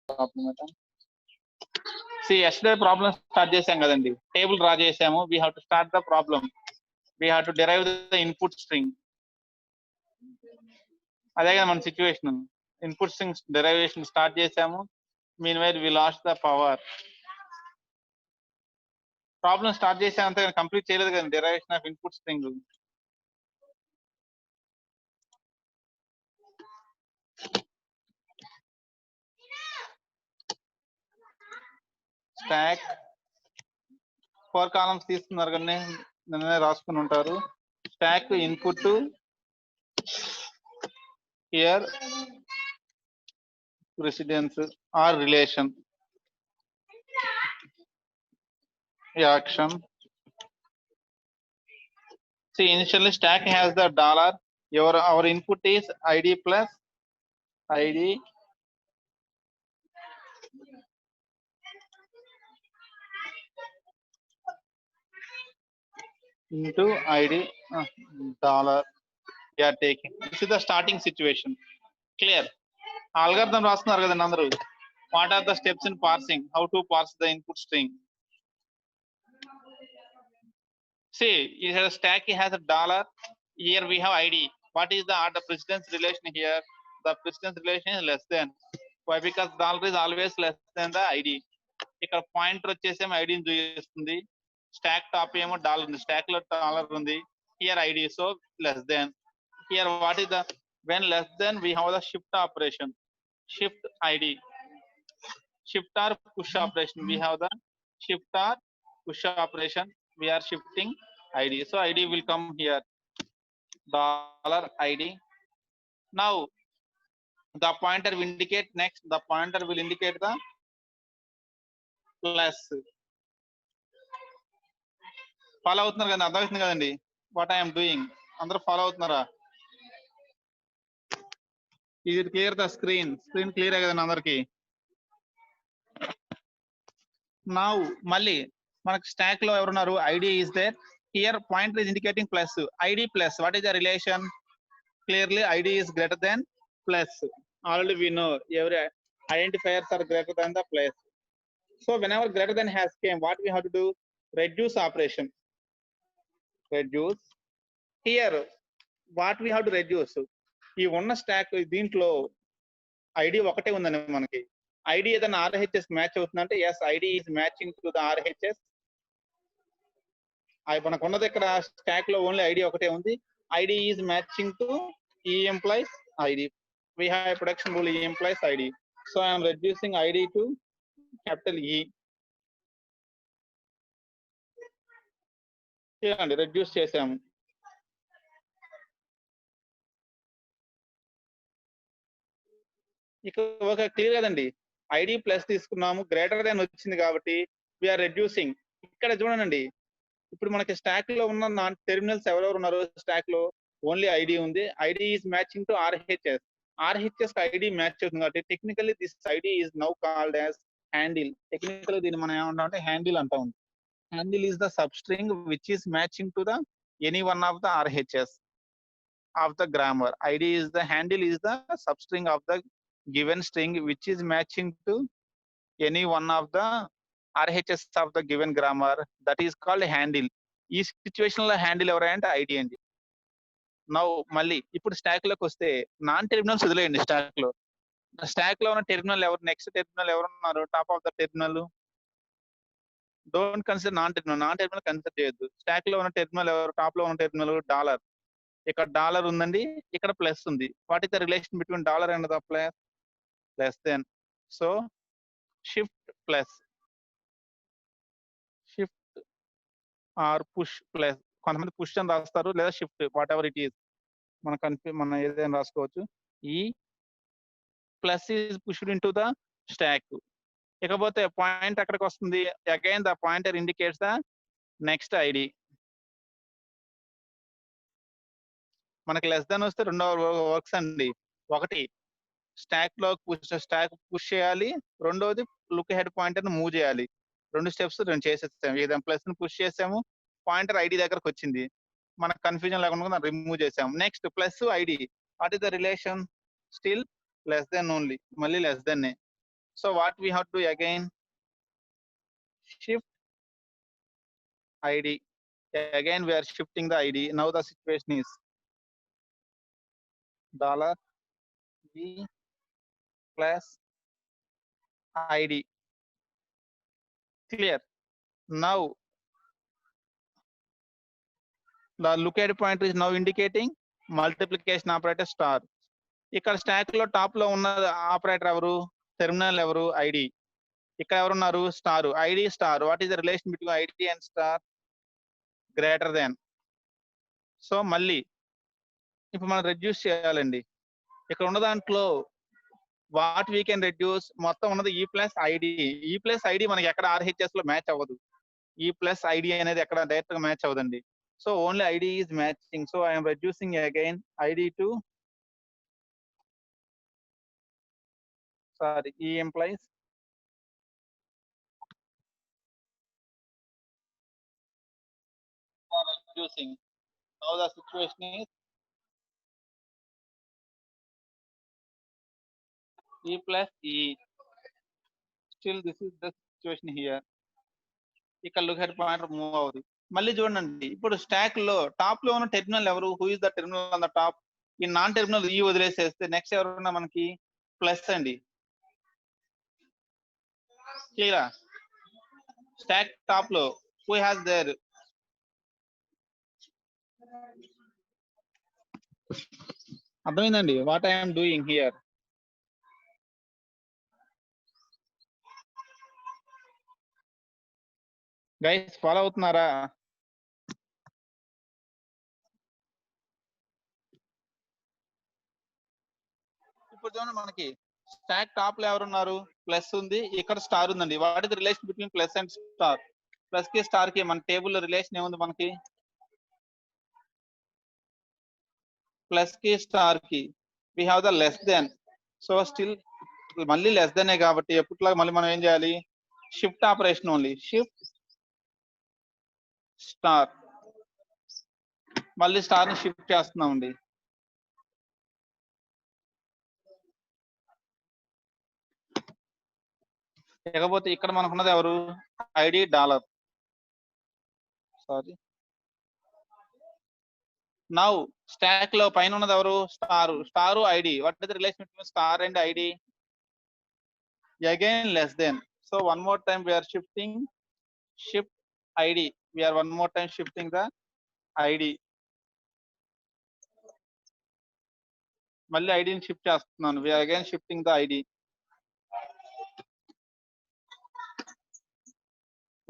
problem at all. See, yesterday problem start chesam kadandi, table draw chesamu, we have to start the problem, we have to derive the input string. అదే కదా మన situation, input string derivation start చేసాము, meanwhile we lost the power. Problem start చేసామంటే complete చేయలేదు కదా derivation of input string. Stack 4 columns తీసుకున్నారు కానీ నిన్ననే రాసుకుని ఉంటారు. Stack input here precedence or relation, action. See, initially stack has the dollar, our input is id plus id into id dollar we are taking. This is the starting situation. Clear? Algorithm రాస్తున్నారు కదండి అందరూ. What are the steps in parsing? How to parse the input string? See, here stack has a dollar. Here we have id. What is the precedence relation here? The precedence relation is less than. Why? Because dollar is always less than the id. ఇక్కడ pointer వచ్చేసి ఐడిని చూపిస్తుంది. Stock top ఏమో dollar ఉంది, stock లో dollar ఉంది. Here ID, so less than. Here what is the when less than we have the shift operation, shift id, shift or push operation. We have the shift or push operation, we are shifting id, so id will come here, dollar id. Now the pointer will indicate, next the pointer will indicate the plus. Follow అవుతున్నారు కదండి, అర్థమవుతుంది కదండి what I'm doing? అందరూ follow అవుతున్నారా? ఇది clear the screen clear కదండి అందరికి? Now మళ్ళీ మనకు స్టాక్ లో ఎవరున్నారు? ID is there. Here pointer is indicating plus, id plus. What is the relation? Clearly id is greater than plus. Already we know every identifiers are greater than the plus. So whenever greater than has came, what we have to do? Reduce operation. Reduce. Here what we have to reduce? ఈ ఉన్న stock దీంట్లో ID ఒకటే ఉందండి మనకి. ID ఏదైనా RHS match అవుతుందంటే yes, ID is matching to the RHS. మనకు ఉన్నది ఇక్కడ స్టాక్ లో ఓన్లీ ఐడి ఒకటే ఉంది. ఐడి ఈజ్ మ్యాచింగ్ టు ఈ employees ID. we have production rule e implies id, so I am reducing id to capital E. చూడండి reduce చేసాము. ఇక ఒక క్లియర్ కదండి, ఐడి ప్లస్ తీసుకున్నాము, గ్రేటర్ దాన్ వచ్చింది కాబట్టి వీఆర్ రెడ్యూసింగ్. ఇక్కడ చూడండి, ఇప్పుడు మనకి స్టాక్ లో ఉన్న టెర్మినల్స్ ఎవరెవరు ఉన్నారు? స్టాక్ లో ఓన్లీ ఐడి ఉంది. ID is matching to RHS. RHS ID match అవుతుంది కాబట్టి technically this ID is now called as handle. Technically దీన్ని మనం ఏమంటాం అంటే హ్యాండిల్ అంటా ఉంది. Handle is the substring which is matching to the any one of the RHS of the grammar. ID is the handle is the substring of the given string which is matching to any one of the RHS of the given grammar. That is called handle. ఈ situation లో handle ఎవరంటే ID అండి. Now మళ్ళీ ఇప్పుడు stock లోకి వస్తే non terminals వదిలేయండి. Stock లో ఉన్న టెర్మినల్ ఎవరు? నెక్స్ట్ టెర్మినల్ ఎవరున్నారు? Top of the terminal. Don't consider non terminal consider చేయొద్దు. స్టాక్ లో ఉన్న టెర్మినల్ ఎవరు? టాప్ లో ఉన్న టెర్మినల్ డాలర్. ఇక్కడ డాలర్ ఉందండి, ఇక్కడ ప్లస్ ఉంది. What is the relation between dollar and the plus? Less than. So shift plus, shift or push plus. కొంతమంది పుష్ అని రాస్తారు లేదా shift, whatever it is, మనం ఏదైనా రాసుకోవచ్చు. ఈ plus is pushed into the stack. ఇకపోతే point ఎక్కడికి వస్తుంది? Again the pointer indicates the next ID. మనకి లెస్ దాన్ వస్తే రెండో వర్క్స్ అండి. ఒకటి స్టాక్ లో పుష్ చేయాలి, రెండోది లుక్ హెడ్ పాయింటర్ మూవ్ చేయాలి. రెండు స్టెప్స్ చేసేసాము. ఏదైనా ప్లస్ ని పుష్ చేసాము, పాయింటర్ ఐడి దగ్గరకు వచ్చింది, మనకు కన్ఫ్యూజన్ లేకుండా రిమూవ్ చేసాము. Next plus ID, what is the relation? Still less than only, మళ్ళీ less than. So what we have to do again, shift id. Again we are shifting the id. Now the situation is $v plus id. Clear? Now the lookout pointer is now indicating multiplication operator star. ఇక్కడ stack లో top లో ఉన్న operator ఎవరు? Terminal ఎవరు? ID. ఇక్కడ ఎవరున్నారు? Star. ID star. What is the relation between ID and star? Greater than. So మళ్ళీ ఇప్పుడు మనం రెడ్యూస్ చేయాలండి. ఇక్కడ ఉన్న దాంట్లో వాట్ వీ కెన్ రెడ్యూస్, మొత్తం ఉన్నది ఈ ప్లస్ ఐడి. ఈ ప్లస్ ఐడి మనకి ఎక్కడ ఆర్హెచ్ఎస్ లో మ్యాచ్ అవ్వదు. ఈ ప్లస్ ఐడి అనేది ఎక్కడ డైరెక్ట్ గా మ్యాచ్ అవ్వదండి. So only ID is matching. So I'm reducing again ID to, sorry, E implies reducing. Now the situation is E plus E. Still this is the situation here. ఇక్కడ look head pointer move అవుతుంది. మళ్ళీ చూడండి, ఇప్పుడు stock లో top లో ఉన్న terminal ఎవరు? Who is the terminal on the top? ఈ నాన్ టెర్మినల్ ఈ వదిలేసేస్తే నెక్స్ట్ ఎవరున్నా మనకి ప్లస్ అండి. క్లియరా? స్టాక్ టాప్ లో హూ హ్యాస్ దేర్? అర్థమైందండి what I'm doing here? Guys follow అవుతున్నారా? ఇప్పుడు చూడండి, మనకి స్టాక్ టాప్ లో ఎవరున్నారు? ప్లస్ ఉంది, ఇక్కడ స్టార్ ఉందండి. What is the relation between plus and star? Plus కి స్టార్ కి మన టేబుల్ లో రిలేషన్ ఏముంది మనకి? ప్లస్ కి స్టార్ కి we have the less than. So still మళ్ళీ లెస్ దెన్ కాబట్టి ఎప్పటిలాగా మళ్ళీ మనం ఏం చేయాలి? Shift operation only. Shift star. మళ్ళీ స్టార్ ని షిఫ్ట్ చేస్తున్నామండి. ఇకపోతే ఇక్కడ మనకున్నది ఎవరు? ID dollar. Sorry, now stack లో పైన ఉన్నది ఎవరు? Star. Star ID. What is the relation between star and ID? Again less than. So one more time we are shifting, shift id. We are one more time shifting the id. మళ్ళీ ఐడిని shift చేస్తున్నాను. we are again shifting the id.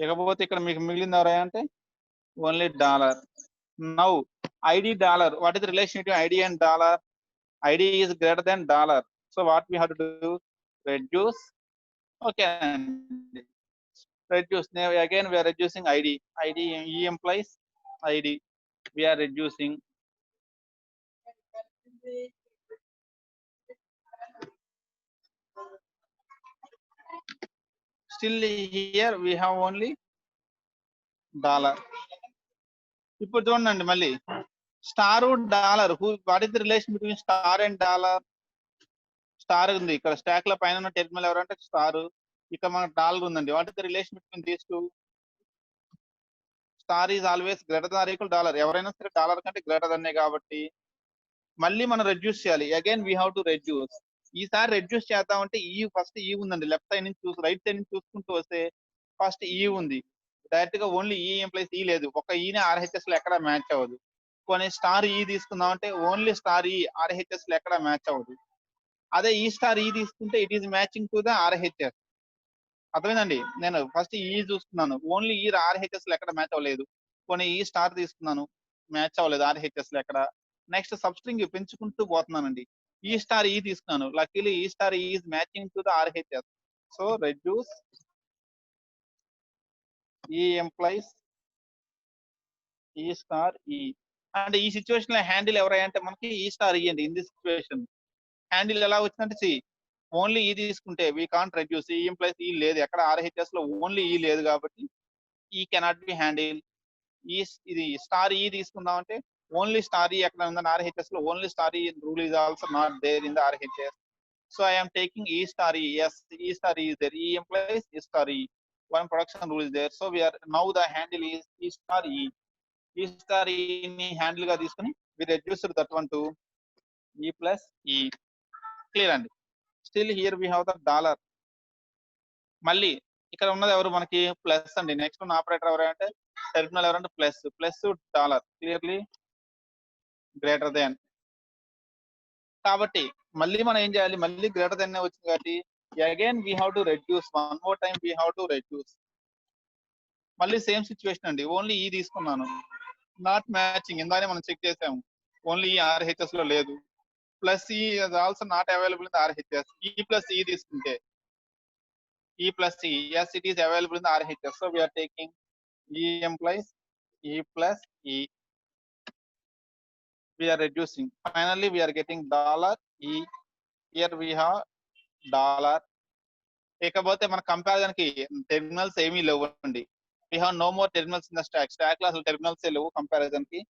ఇకపోతే ఇక్కడ మీకు మిగిలింది ఎవరా అంటే only dollar. Now ID dollar. What is the relation between ID and dollar? ID is greater than dollar. So what we have to do? Reduce. Okay అండి, reduce. Now again we are reducing id. id E implies id. We are reducing. Still here we have only dollar. ఇప్పుడు చూడండి మళ్ళీ star dollar. What is the relation between star and dollar? Star ఉంది ఇక్కడ stack లో పైన ఉన్న terminal ఎవరంటే star. ఇక్కడ మనకు డాలర్ ఉందండి. What is the relation between these two? Star is always greater than or equal dollar. ఎవరైనా సరే డాలర్ కంటే గ్రేటర్ దాన్ కాబట్టి మళ్ళీ మనం రెడ్యూస్ చేయాలి. Again we have to reduce. ఈసారి రెడ్యూస్ చేద్దామంటే ఈ ఫస్ట్ ఈ ఉందండి. లెఫ్ట్ సైడ్ నుంచి చూసి రైట్ సైడ్ నుంచి చూసుకుంటూ వస్తే ఫస్ట్ ఈ ఉంది. డైరెక్ట్ గా ఓన్లీ ఈ ఎంప్లాయిస్ ఈ లేదు. ఒక ఈనే ఆర్హెచ్ఎస్ లో ఎక్కడ మ్యాచ్ అవ్వదు. కొన్ని స్టార్ ఈ తీసుకుందాం అంటే ఓన్లీ స్టార్ ఈ ఆర్హెచ్ఎస్ లో ఎక్కడ మ్యాచ్ అవ్వదు. అదే ఈ స్టార్ ఈ తీసుకుంటే it is matching to the RHS. అర్థమైందండి? నేను ఫస్ట్ ఈ చూస్తున్నాను, ఓన్లీ ఈ ఆర్హెచ్ఎస్ లో ఎక్కడ మ్యాచ్ అవ్వలేదు. కొన్ని ఈ స్టార్ తీసుకున్నాను, మ్యాచ్ అవ్వలేదు ఆర్హెచ్ఎస్ లో ఎక్కడ. నెక్స్ట్ సబ్ స్ట్రింగ్ పెంచుకుంటూ పోతున్నానండి. ఈ స్టార్ ఈ తీసుకున్నాను, లక్కీలీ ఈ star is matching to the RHS. So reduce ఈ ఎంప్లాయిస్ ఈ స్టార్ ఈ. అంటే ఈ సిచ్యువేషన్ లో హ్యాండిల్ ఎవరంటే మనకి ఈ స్టార్ ఈ అండి. ఇన్ దిస్ సిచ్యువేషన్ హ్యాండిల్ ఎలా వచ్చిందంటే సి ఓన్లీ ఈ తీసుకుంటే వీ కాంట్ రెడ్యూస్. ఈ ఎంప్లాయిస్ ఈ లేదు, ఎక్కడ ఆర్హెచ్ఎస్ లో ఓన్లీ ఈ లేదు కాబట్టి ఈ కెనాట్ బి హ్యాండిల్. ఈ ఇది స్టార్ ఈ తీసుకుందాం అంటే ఓన్లీ స్టార్ ఈ ఎక్కడ ఉందని ఆర్హెచ్ఎస్ లో ఓన్లీ స్టార్ ఈ rule is also not there in the RHS. So I am taking E star E. Yes, E star E is there. E implies E star E. One production rule is there. So we are now the handle is E star E. E star E ni handle ga తీసుకొని we reduced that one to E plus E. Clear అండి. Still here we have the dollar. మళ్ళీ ఇక్కడ ఉన్నది ఎవరు మనకి plus అండి. Next ఉన్న operator ఎవరంటే టెర్మినల్ ఎవరంటే plus plus dollar clearly greater than. కాబట్టి మళ్ళీ మనం ఏం చేయాలి, మళ్ళీ గ్రేటర్ దెన్ వచ్చింది కాబట్టి again we have to reduce, one more time we have to reduce. మళ్ళీ సేమ్ సిచ్యువేషన్ అండి, ఓన్లీ ఈ తీసుకున్నాను, నాట్ మ్యాచింగ్, ఇందానే మనం చెక్ చేసాము, ఓన్లీ ఈ ఆర్హెచ్ఎస్ లో లేదు. ప్లస్ ఈ also not available in RHS. ఈ ప్లస్ ఈ తీసుకుంటే E plus E, yes, it is available in the RHS. So we are taking E implies E plus E. We are reducing. Finally, we are getting dollar E. Here we have dollar. ఇకపోతే మన comparison కి terminals ఏమీ లేవండి. We have no more terminals in the stack. Stack లో అసలు terminals లేవు comparison కి.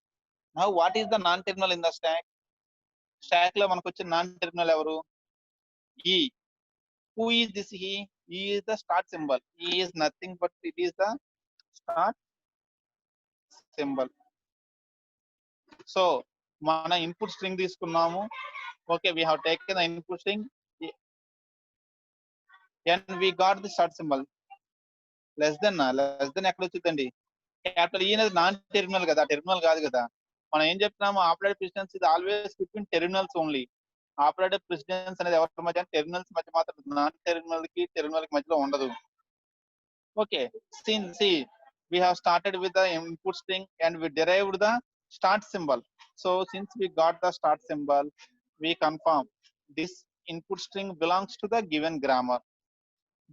Now what is the non terminal in the stack? Stack లో మనకు వచ్చిన నాన్ టెర్మినల్ ఎవరు? E. Who is this E? E is the start symbol. E is nothing but it is the start symbol. So మన input string తీసుకున్నాము. Okay, we have taken the input string and we got the start symbol. Less than ఎక్కడ వచ్చిందండి? Capital ఈ అనేది non terminal కదా, terminal కాదు కదా. మనం ఏం చెప్తున్నాము, ఆపరేటర్ ప్రెసిడెన్స్ ఇది always between terminals only. Operator precedence అనేది ఎవరి మధ్య? టెర్మినల్స్ మధ్య మాత్రం, నాన్ టెర్మినల్ కి మధ్యలో ఉండదు. Okay, see we have started with the input string and we derived the start symbol. So since we got the start symbol, we confirm this input string belongs to the given grammar.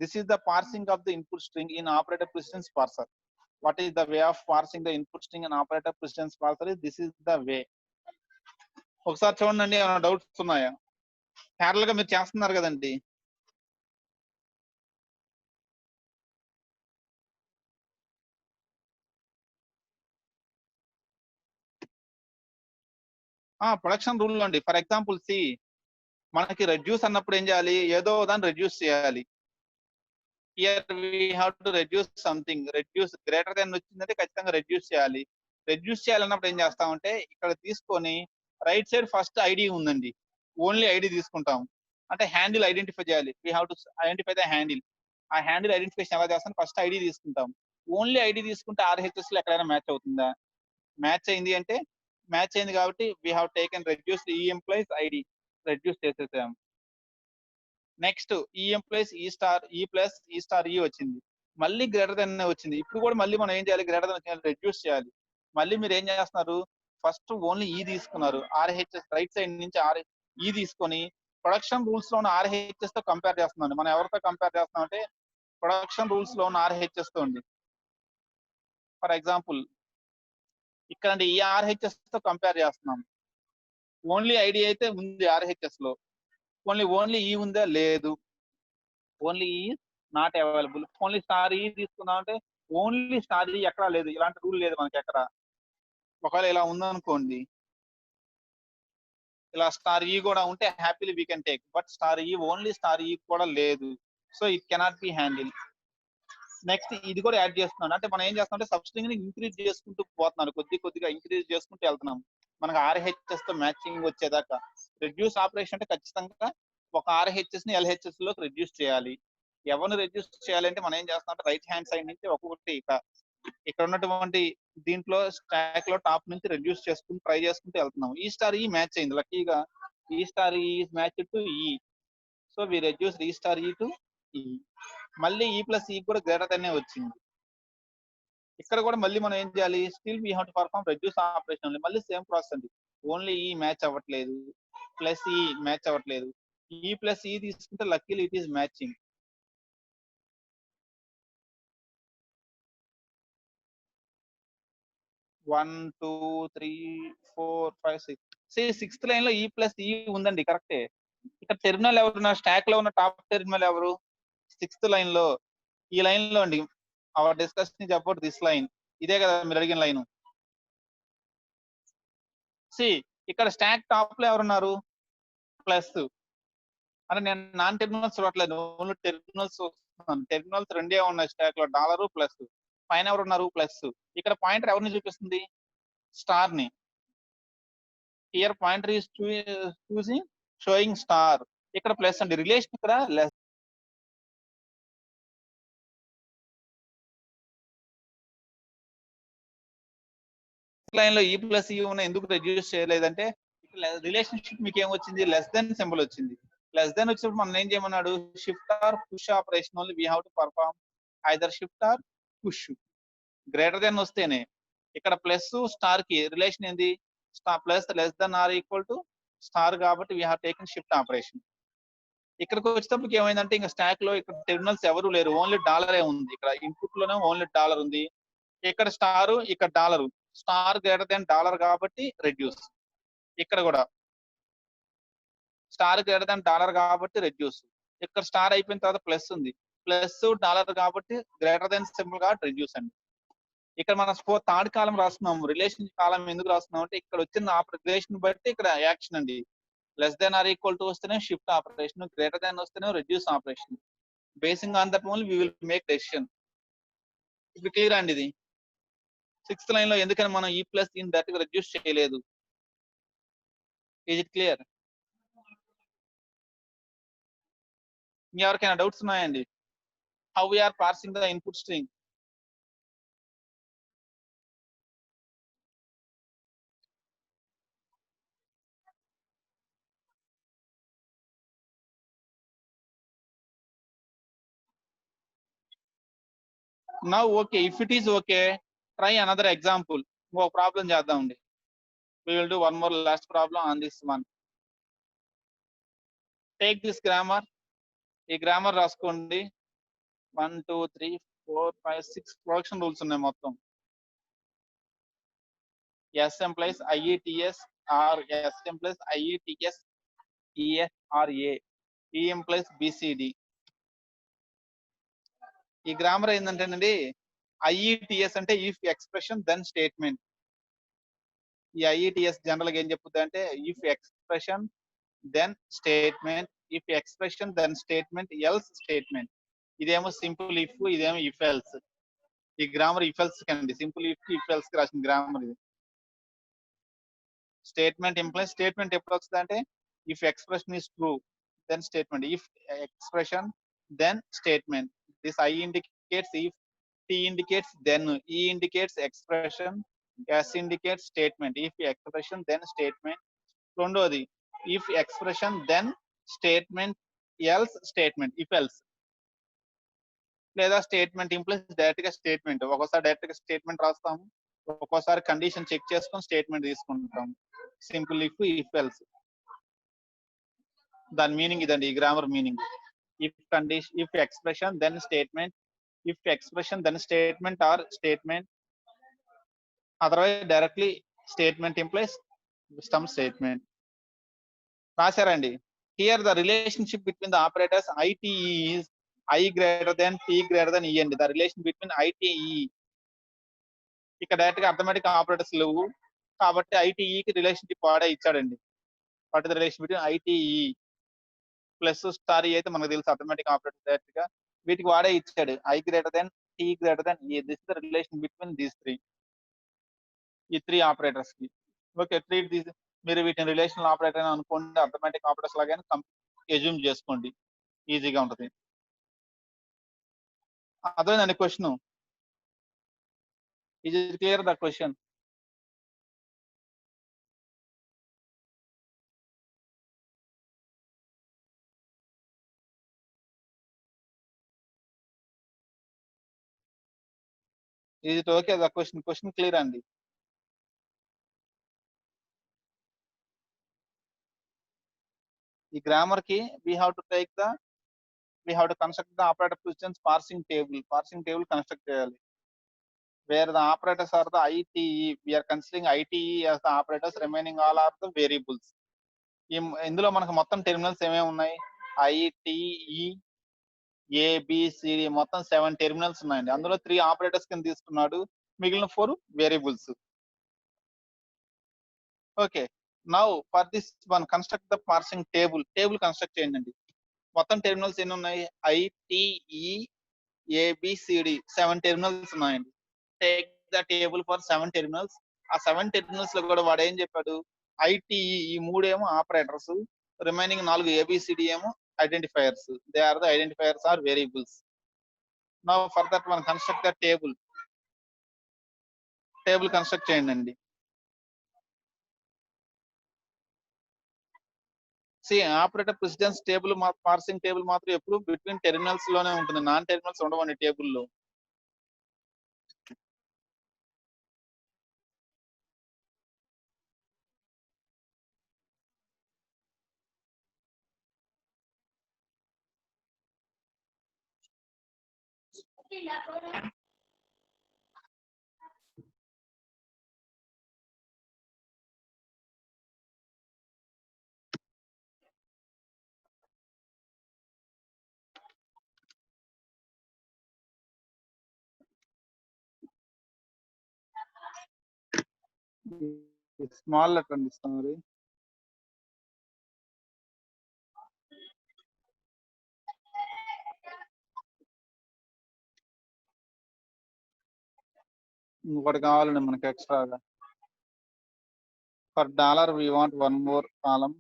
This is the parsing of the input string in operator precedence parser. What is the way of parsing the input string in operator precedence parser? This is the way. ఒకసారి చూడండి, ఏమైనా doubts ఉన్నాయా? Parallel గా మీరు చేస్తున్నారు కదండి. Production rule అండి. For example see, మనకి రెడ్యూస్ అన్నప్పుడు ఏం చేయాలి, ఏదో దాన్ని రెడ్యూస్ చేయాలి. Here we have to reduce something. Reduce greater than వచ్చిందంటే ఖచ్చితంగా రెడ్యూస్ చేయాలి. రెడ్యూస్ చేయాలన్నప్పుడు ఏం చేస్తామంటే ఇక్కడ తీసుకొని రైట్ సైడ్ ఫస్ట్ ఐడి ఉందండి, ఓన్లీ ఐడి తీసుకుంటాం. అంటే హ్యాండిల్ ఐడెంటిఫై చేయాలి. We have to identify the handle. ఆ హ్యాండిల్ ఐడెంటిఫికేషన్ ఎలా చేస్తాం? ఫస్ట్ ఐడి తీసుకుంటాం. ఓన్లీ ఐడి తీసుకుంటే ఆర్హెచ్ఎస్ లో ఎక్కడైనా మ్యాచ్ అవుతుందా? మ్యాచ్ అయింది అంటే మ్యాచ్ అయింది కాబట్టి వీ హావ్ టేకెన్ రెడ్యూస్ ఈ ఎంప్లాయిస్ ఐడి, రెడ్యూస్ చేసేసాం. నెక్స్ట్ ఈ ఎంప్లాయిస్ ఈ స్టార్ ఈ ప్లస్ ఈ స్టార్ ఈ వచ్చింది, మళ్ళీ గ్రేటర్ దెన్ వచ్చింది. ఇప్పుడు కూడా మళ్ళీ మనం ఏం చేయాలి, గ్రేటర్ దెన్ వచ్చింది రెడ్యూస్ చేయాలి. మళ్ళీ మీరు ఏం చేస్తున్నారు, ఫస్ట్ ఓన్లీ ఈ తీసుకున్నారు, ఆర్హెచ్ఎస్ రైట్ సైడ్ నుంచి ఈ తీసుకొని ప్రొడక్షన్ రూల్స్ లో ఉన్న ఆర్హెచ్ఎస్ తో కంపేర్ చేస్తున్నాను. మనం ఎవరితో కంపేర్ చేస్తున్నాం అంటే ప్రొడక్షన్ రూల్స్ లో ఉన్న ఆర్హెచ్ఎస్ తో ఉంది. ఫర్ ఎగ్జాంపుల్ ఇక్కడ ఈ ఆర్హెచ్ఎస్ తో కంపేర్ చేస్తున్నాం. ఓన్లీ ఐడి అయితే ఉంది ఆర్హెచ్ఎస్ లో, ఓన్లీ ఈ ఉందా? లేదు, ఓన్లీ ఈ నాట్ అవైలబుల్. ఓన్లీ స్టార్ ఈ తీసుకున్నాం అంటే ఓన్లీ స్టార్ ఈ ఎక్కడా లేదు, ఇలాంటి రూల్ లేదు మనకి ఎక్కడ. ఒకవేళ ఇలా ఉందనుకోండి, ఇలా స్టార్ ఈ కూడా ఉంటే happily we can take, but star ఈ ఓన్లీ స్టార్ ఈ కూడా లేదు, so it cannot be handle. Next ఇది కూడా యాడ్ చేస్తున్నాను, అంటే మనం ఏం చేస్తాం అంటే సబ్ స్ట్రింగ్ ని ఇంక్రీజ్ చేసుకుంటూ పోతున్నాను, కొద్దిగా ఇంక్రీజ్ చేసుకుంటూ వెళ్తున్నాం మనకు ఆర్హెచ్ఎస్ తో మ్యాచింగ్ వచ్చేదాకా. రెడ్యూస్ ఆపరేషన్ అంటే ఖచ్చితంగా ఒక ఆర్హెచ్ఎస్ ని ఎల్హెచ్ఎస్ లోకి రెడ్యూస్ చేయాలి. ఎవరిని రెడ్యూస్ చేయాలంటే మనం ఏం చేస్తాం అంటే రైట్ హ్యాండ్ సైడ్ నుంచి ఒక్కొక్కటి ఇక్కడ ఉన్నటువంటి దీంట్లో స్టాక్ లో టాప్ నుంచి రెడ్యూస్ చేసుకుని ట్రై చేసుకుంటూ వెళ్తున్నాం. ఈ స్టార్ ఈ మ్యాచ్ అయింది లక్కీగా, ఈ స్టార్ ఈ మ్యాచ్ టు ఈ, సో వి రెడ్యూస్ ఈ స్టార్ ఈ టు ఈ. మళ్ళీ ఈ ప్లస్ ఈ కూడా గ్రేటర్ దెన్ వచ్చింది. ఇక్కడ కూడా మళ్ళీ మనం ఏం చేయాలి, still we have to perform reduce operation. మళ్ళీ సేమ్ ప్రాసెస్ అండి, ఓన్లీ ఈ మ్యాచ్ అవ్వట్లేదు, ప్లస్ ఈ మ్యాచ్ అవ్వట్లేదు, ఈ ప్లస్ ఈ తీసుకుంటే luckily it is matching. 1 2 3 4 5 6 sixth line లో ఈ ప్లస్ ఈ ఉందండి, కరెక్టే. ఇక్కడ టెర్మినల్ ఎవరు, నా స్టాక్ లో ఉన్న టాప్ టెర్మినల్ ఎవరు? సిక్స్త్ లైన్ లో, ఈ లైన్ లో అండి. Our discussion about this line, ఇదే కదా మీరు అడిగిన లైన్. సి ఇక్కడ స్టాక్ టాప్ లో ఎవరున్నారు? ప్లస్. అంటే నేను నాన్ టెర్మినల్స్ చూడట్లేదు. ఓన్లీ టెర్మినల్స్ చూస్తున్నాను. టెర్మినల్స్ రెండే ఉన్నాయి స్టాక్‌లో డాలరు ప్లస్. పైన ఎవరున్నారు ప్లస్. ఇక్కడ పాయింటర్ ఎవరిని చూపిస్తుంది? స్టార్‌ని. Here pointer is choosing showing star. ఇక్కడ ప్లస్ అండి. రిలేషన్ ఇక్కడ లెస్ లైన్‌లో ఈ ప్లస్ ఈ ఉన్న ఎందుకు రెడ్యూస్ చేయలేదంటే ఇక్కడ రిలేషన్‌షిప్ మీకేమొచ్చింది? లెస్ థాన్ సింబల్ వచ్చింది. లెస్ థాన్ వచ్చినప్పుడు మనల్ని ఏం చేయమన్నాడు? Shift or push operation only we have to perform either shift or push. Greater than వస్తేనే. ఇక్కడ ప్లస్ స్టార్‌కి రిలేషన్ ఏంది? Plus less than or equal to star కాబట్టి we have taken shift operation. ఇక్కడికి వచ్చేటప్పటికి ఏమైందంటే ఇంక స్టాక్‌లో ఇక్కడ టెర్మినల్స్ ఎవరు లేరు. ఓన్లీ డాలరే ఉంది. ఇక్కడ ఇన్‌పుట్‌లోనే ఓన్లీ డాలర్ ఉంది. ఇక్కడ స్టారు, ఇక్కడ dollar. Star greater than dollar కాబట్టి రెడ్యూస్. ఇక్కడ గూడా స్టార్ గ్రేటర్ థాన్ డాలర్ కాబట్టి రెడ్యూస్. ఇక్కడ స్టార్ అయిపోయిన తర్వాత ప్లస్ ఉంది. ప్లస్ డాలర్ కాబట్టి గ్రేటర్ థాన్ సింబల్ కాబట్టి రెడ్యూస్ అండి. ఇక్కడ మనం థర్డ్ కాలమ్ రాస్తున్నాము. రిలేషన్ కాలమ్ ఎందుకు రాస్తున్నాం అంటే ఇక్కడ వచ్చిన రిలేషన్ బట్టి ఇక్కడ యాక్షన్ అండి. Less than or equal to వస్తేనే షిఫ్ట్ ఆపరేషన్, గ్రేటర్ దాన్ వస్తేనే reduce operation. Basing on that only we will make decision. ఇప్పుడు క్లియర్ అండి ఇది. సిక్స్త్ లైన్ లో ఎందుకని మనం ఈ ప్లస్ ఇన్ దట్ రెడ్యూస్ చేయలేదు? Is it clear? ఇంకెవరికైనా డౌట్స్ ఉన్నాయండి? How we are parsing the input string? Now okay, if it is okay, try another example. ఇంకో ప్రాబ్లం చేద్దామండి. We will do one more last problem on this one. Take this grammar. ఈ grammar రాసుకోండి. 1 2 3 4 5 6 production rules ఉన్నాయి మొత్తం. S implies IETS or S implies IETS ES or A. E implies BCD. ఈ grammar ఏంటంటేనండి, IETS అంటే if expression then statement. ఈ IETS general గా ఏం చెప్పుద్ది అంటే if expression then statement, if expression then statement, else statement. ఇదేమో simple if, ఇదేమో ఇఫ్ ఎల్స్. ఈ గ్రామర్ ఇఫ్ ఎల్స్ కండి, సింపుల్ ఇఫ్ ఎల్స్ కి రాసిన గ్రామర్ ఇది. స్టేట్మెంట్ ఇంప్లైస్, స్టేట్మెంట్ ఎప్పుడు వస్తుంది అంటే if expression is true then statement, if expression then statement. This I indicates if, T indicates then, E indicates expression, S indicates statement. If expression then statement. రెండోది if expression then statement, else statement, if else. లేదా statement implies direct గా statement. ఒక్కోసారి direct గా statement రాస్తాము, ఒక్కోసారి condition check చేసుకొని statement తీసుకుంటాం. Simple if, if else. దాని మీనింగ్ ఇదండి, ఈ grammar meaning. If condition, if expression then statement, if expression then statement or statement, otherwise directly statement implies some statement. రాశారండి. Here the relationship between the operators ITE is I greater than T greater than E అండి. The relation between ITE. ఇక్కడ direct గా arithmetic operators లేవు కాబట్టి ITE కి relationship వాడే ఇచ్చాడండి. What the relation between ITE plus star అయితే మనకు తెలుసు అర్థమెటిక్ ఆపరేటర్ డైరెక్ట్ గా. వీటికి వాడే ఇచ్చాడు I greater than T greater than E. This the relation between these three, ఈ త్రీ ఆపరేటర్స్ కి. ఓకే, ట్రీట్ దీస్, మీరు వీటిని రిలేషనల్ ఆపరేటర్ అని అనుకోండి, అర్థమెటిక్ ఆపరేటర్స్ లాగానే ఎజ్యూమ్ చేసుకోండి, ఈజీగా ఉంటుంది. అదేనండి question. Is it clear the question? Is it okay the question? Question clear అండి? ఈ గ్రామర్ కి we have to take the, we have to construct the operator positions parsing table. Parsing table construct చేయాలి. Where the operators are the ITE, we are considering ITE as the operators, remaining all are the variables. ఇందులో మనకు మొత్తం terminals ఏమేమి ఉన్నాయి? ITE ABCD మొత్తం 7 terminals ఉన్నాయండి. అందులో 3 operators కింద తీసుకున్నాడు, మిగిలిన 4 variables. Okay, now for this one construct the parsing table. Table construct చేయండి. మొత్తం టెర్మినల్స్ ఎన్ని ఉన్నాయి? ఐటిఈ ఏబిసిడి 7 టెర్మినల్స్ ఉన్నాయండి. Take the table for 7 terminals. ఆ 7 టెర్మినల్స్ లో కూడా వాడు ఏం చెప్పాడు? ఐటిఈ ఈ మూడేమో ఆపరేటర్స్, రిమైనింగ్ 4 ఏబిసిడి ఏమో identifiers. They are the identifiers or variables. Now for that మనం construct the table. Table construct చేయండి. Operator precedence table parsing table మాత్రం ఎప్పుడు బిట్వీన్ టెర్మినల్స్ లోనే ఉంటుంది. నాన్ టెర్మినల్స్ ఉండవండి టేబుల్లో. స్మాల్ లెటర్ అండి మరి. ఇంకొకటి కావాలండి మనకి ఎక్స్ట్రాగా. For dollar we want one more column.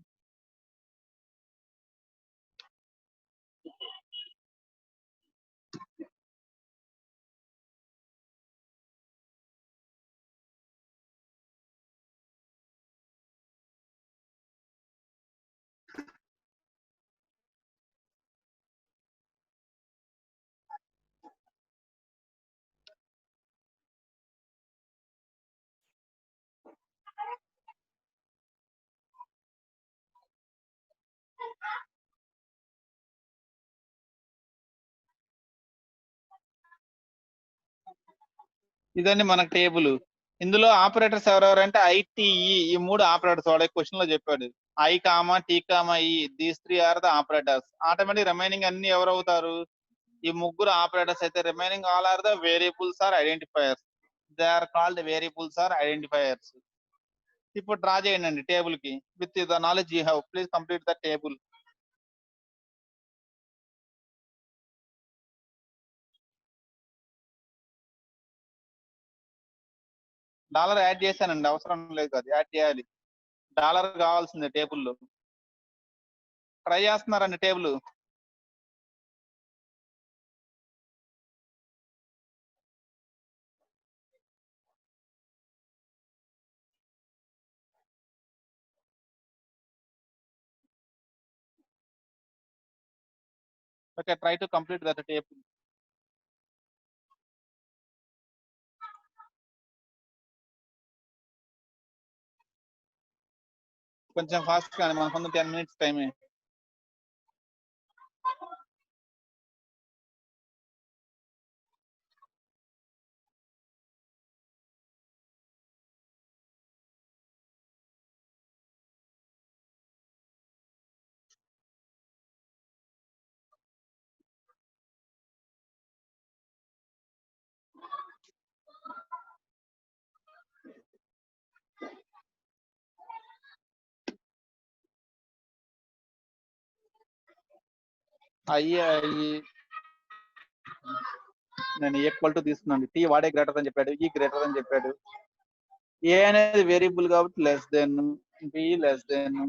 ఇదండి మన టేబుల్. ఇందులో ఆపరేటర్స్ ఎవరెవరంటే ఐటిఈ ఈ 3 ఆపరేటర్స్ వాడే క్వశ్చన్ లో చెప్పాడు. I comma T comma E these 3 are the operators. Automatic remaining అన్ని ఎవరు అవుతారు? ఈ ముగ్గురు ఆపరేటర్స్ అయితే remaining all are the variables or identifiers. They are called variables or identifiers. ఇప్పుడు డ్రా చేయండి టేబుల్ కి. With the knowledge you have please complete the table. Dollar add చేశానండి, అవసరం లేదు, అది యాడ్ చేయాలి. డాలర్ కావాల్సిందే టేబుల్లో. ట్రై చేస్తున్నారండి table. Okay, try to complete that table. కొంచెం ఫాస్ట్ కానీ మనకు 10 minutes టైమే. అయ్యి నేను ఈక్వల్ టు తీసుకున్నాను. టీ వాడే గ్రేటర్ అని చెప్పాడు, ఈ గ్రేటర్ అని చెప్పాడు. ఏ అనేది వేరియబుల్ కాబట్టి less than, be less than.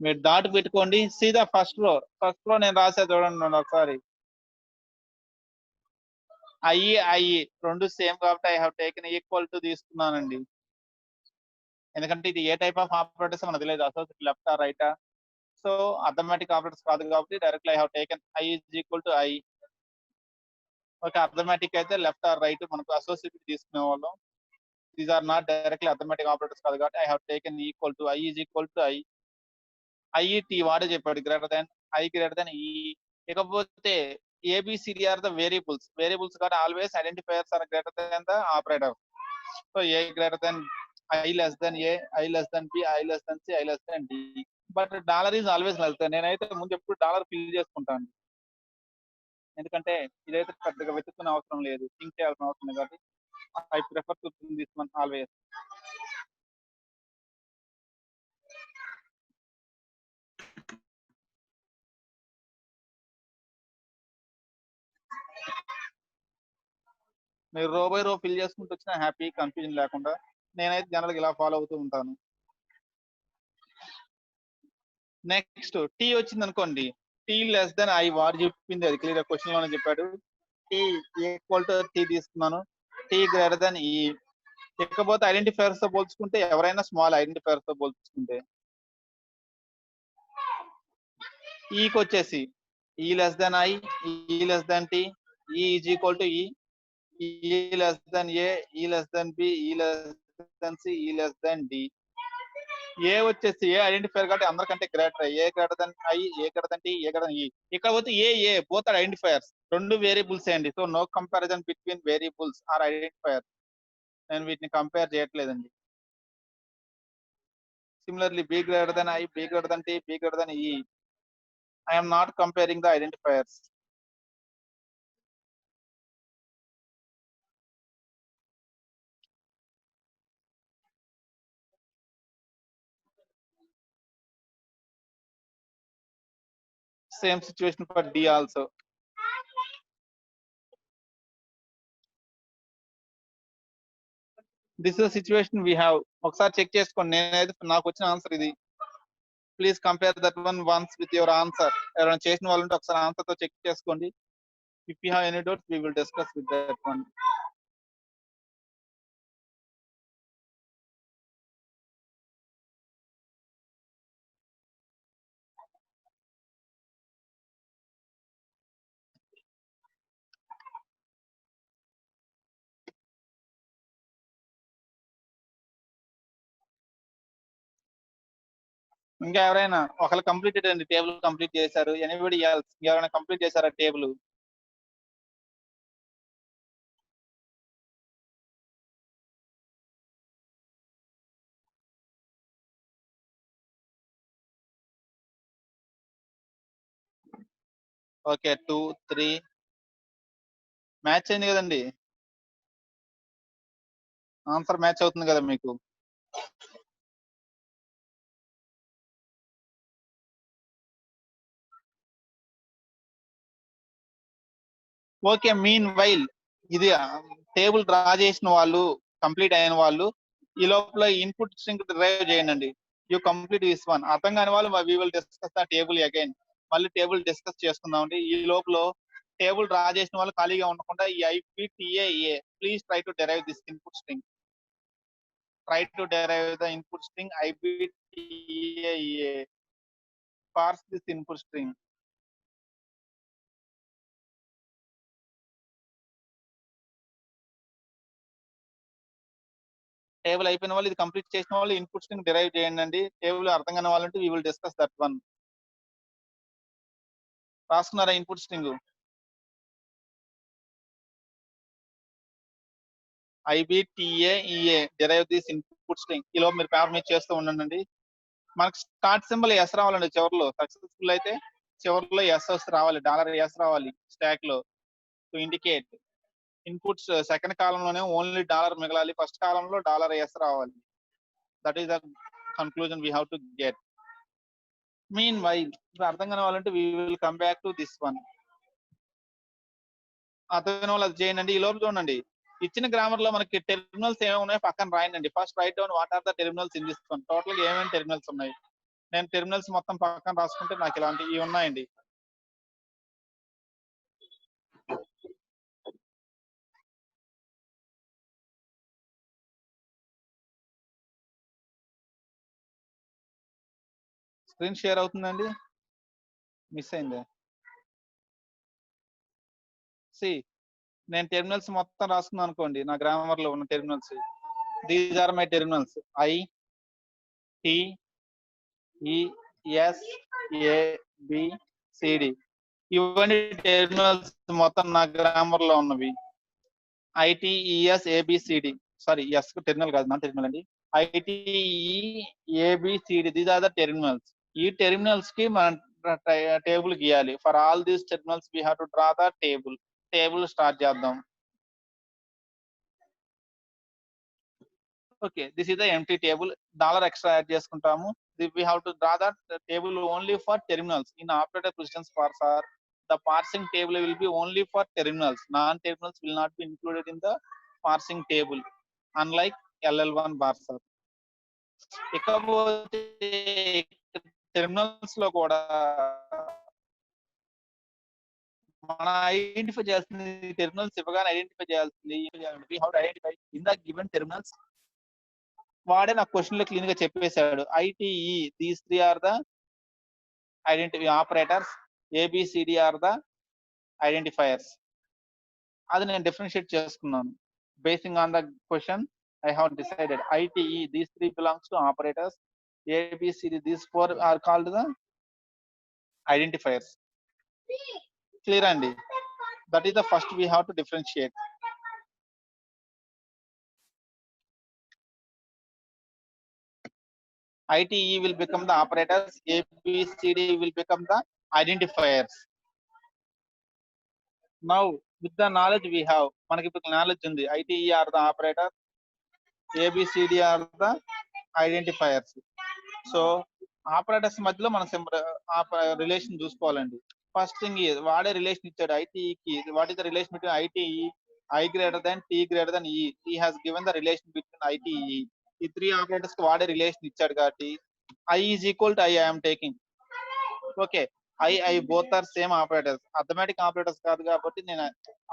మీరు డాట్ పెట్టుకోండి. సీదా ఫస్ట్ లో నేను రాసా చూడండి ఒకసారి. ఐ రెండు సేమ్ కాబట్టి I have taken equal to తీసుకున్నానండి. ఎందుకంటే ఇది ఏ టైప్ ఆఫ్ ఆపరేటర్స్ మనకు తెలియదు, అసోసియేట్ లెఫ్ట్ రైటా. సో అథమెటిక్ ఆపరేటర్స్ కాదు కాబట్టి directly I have taken I is equal to I. Okay, arithmetic అయితే లెఫ్ట్ ఆర్ రైట్ మనకు అసోసియేట్ తీసుకునే వాళ్ళం. These are not directly arithmetic operators కాదు కాబట్టి I have taken equal to I is equal to I. IET వాడే చెప్పాడు greater than I greater than E. ఇకపోతే ABCD are the variables. Variables కాబట్టి always identifiers are greater than the operator. So A greater than I less than A, I less than B, I less than C, I less than D. But dollar is always less than. నేనైతే ముందు ఎప్పుడు dollar fill చేసుకుంటాను, ఎందుకంటే ఇదైతే పెద్దగా వెతుక్కునే అవసరం లేదు, think చేయాల్సిన అవసరం లేదు కాబట్టి I prefer to this one always. మీరు రో బై రో ఫిల్ చేసుకుంటూ వచ్చినా హ్యాపీ, కన్ఫ్యూజన్ లేకుండా. నేనైతే జనరల్‌గా ఇలా ఫాలో అవుతూ ఉంటాను. నెక్స్ట్ టీ వచ్చిందనుకోండి. టీ లెస్ థాన్ ఐ వాడు చెప్పింది అది క్లియర్‌గా క్వెషన్‌లోనే చెప్పాడు. టీ ఈక్వల్ టు టీ తీసుకున్నాను. టీ గ్రేటర్ థాన్ ఈ. ఇకపోతే ఐడెంటిఫైయర్స్‌తో పోల్చుకుంటే ఎవరైనా స్మాల్ ఐడెంటిఫైయర్స్‌తో పోల్చుకుంటే. ఈకొచ్చేసి E less than I, E less than T, E is equal to E, E less than A, E less than B, E less than C, E less than D. A వచ్చేసి A identifier కాబట్టి అందరికంటే greater. A greater than I, A greater than T, A greater than E. ఇక్కడ పోతే A both are identifiers. రెండు variables అండి. So no comparison between variables or identifier. నేను వీటిని compare చేయట్లేదండి. Similarly B greater than I, B greater than T, B greater than E. I am not comparing the identifiers. Same situation for D also. This is a situation we have. ఒకసారి check చేసుకోండి. నేనైతే నాకు వచ్చిన answer ఇది. Please compare that one once with your answer. ఎవరైనా చేసిన వాళ్ళు ఉంటే ఒకసారి ఆన్సర్ తో చెక్ చేసుకోండి. If you have any doubts, we will discuss with that one. ఇంకా ఎవరైనా ఒకళ్ళు కంప్లీటెడ్ అండి, టేబుల్ కంప్లీట్ చేశారు. ఎనీబడి ఎల్స్ ఎవరైనా కంప్లీట్ చేశారా టేబుల్? ఓకే 2, 3 మ్యాచ్ అయింది కదండి. ఆన్సర్ మ్యాచ్ అవుతుంది కదా మీకు. ఓకే మీన్ వైల్ ఇది టేబుల్ డ్రా చేసిన వాళ్ళు, కంప్లీట్ అయిన వాళ్ళు ఈ లోపల ఇన్పుట్ స్ట్రింగ్ డ్రైవ్ చేయండి. You complete this one. అర్థం కాని వాళ్ళు we will discuss the table again. మళ్ళీ టేబుల్ డిస్కస్ చేసుకుందాం అండి. ఈ లోపల టేబుల్ డ్రా చేసిన వాళ్ళు ఖాళీగా ఉండకుండా ఈ IPTAA please try to derive this input string. Try to derive the input string IPTAA. Parse this input string. Table అయిపోయిన వాళ్ళు, ఇది కంప్లీట్ చేసిన వాళ్ళు ఇన్పుట్ స్ట్రింగ్ డిరైవ్ చేయండి అండి. టేబుల్ అర్థం కాని వాళ్ళంటే we will discuss that one. రాసుకున్నారా input string? IBTAEA derive this input string. ఈలో మీరు పేపర్ మీద చేస్తూ ఉండండి. మనకు స్టార్ట్ సింబల్ ఎస్ రావాలండి చివరిలో. సక్సెస్ఫుల్ అయితే చివరిలో ఎస్ వస్తే రావాలి, $S రావాలి స్టాక్ లో to indicate. Inputs second column లోనే ఓన్లీ డాలర్ మిగలాలి, ఫస్ట్ కాలంలో $S రావాలి. That is the conclusion we have to get. Mean while అర్థం కాని వాళ్ళంటే we will come back to this one. అర్థమైన వాళ్ళు అది చేయండి. ఈ లోపల చూడండి, ఇచ్చిన గ్రామర్ లో మనకి టెర్మినల్స్ ఏమేమి ఉన్నాయో పక్కన రాయండి. First write down what are the terminals in this one. Total గా ఏమేమి టెర్మినల్స్ ఉన్నాయి. నేను టెర్మినల్స్ మొత్తం పక్కన రాసుకుంటే నాకు ఇలాంటివి ఉన్నాయండి. స్క్రీన్ షేర్ అవుతుందండి, మిస్ అయింది. సి నేను టెర్మినల్స్ మొత్తం రాసుకున్నాను అనుకోండి, నా గ్రామర్ లో ఉన్న terminals. These are my terminals. I, T, E, S, A, B, CD. ఇవన్నీ టెర్మినల్స్ మొత్తం నా గ్రామర్ లో ఉన్నవి. ITES ABCD. Sorry, S terminal కాదు, నా టెర్మినల్ అండి. ITE ABCD, these are the terminals. ఈ టెర్మినల్స్ కి మనం టేబుల్ గీయాలి. For all these terminals we have to draw the table. Table start చేద్దాం. Okay, this is the empty table. Dollar extra add చేసుకుంటాము. We have to draw the table only for terminals. In operator precedence parse or the parsing table will be only for terminals. Non-terminals will not be included in the parsing table, unlike LL1 parser. ఇకపోతే terminals లో కూడా మనం identify చేయాల్సింది terminals ఇవ్వగానే identify చేయాల్సింది how to identify in the given terminals. వాడే నాకు question లో క్లీన్ గా చెప్పేశాడు. ITE these three are the identify operators, ABCD are the identifiers. అది నేను డిఫరెన్షియేట్ చేసుకున్నాను. Basing on the question I have decided ITE these three belongs to operators, ABCD these four are called the identifiers. Clear andi? That is the first we have to differentiate. ITE will become the operators, ABCD will become the identifiers. Now with the knowledge we have, manaki ఇప్పుడు knowledge ఉంది, ITE are the operators, ABCD are the identifiers. So operators మధ్యలో మనం relation చూసుకోవాలండి. First thing వాడే relation ఇచ్చాడు ఐటీఈకి. What is the relation between ITE? I greater than T greater than E. He has given the relation between ITE. ఈ three operators కి వాడే relation ఇచ్చాడు కాబట్టి I is equal to I I'm taking. Okay, I both are same operators. Arithmetic operators కాదు కాబట్టి నేను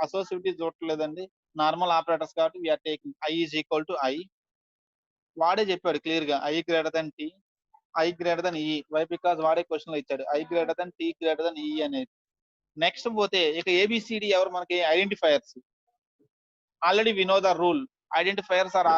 associative చూడలేదండి, normal operators కాబట్టి we are taking I is equal to I. వాడే చెప్పాడు క్లియర్ గా I greater than T, I greater than E. Why? Because వాడే question లో ఇచ్చాడు I greater than T greater than E అనేది. నెక్స్ట్ పోతే ఇక ఏబిసిడి ఎవరు మనకి? Identifiers. Already we know the rule, identifiers are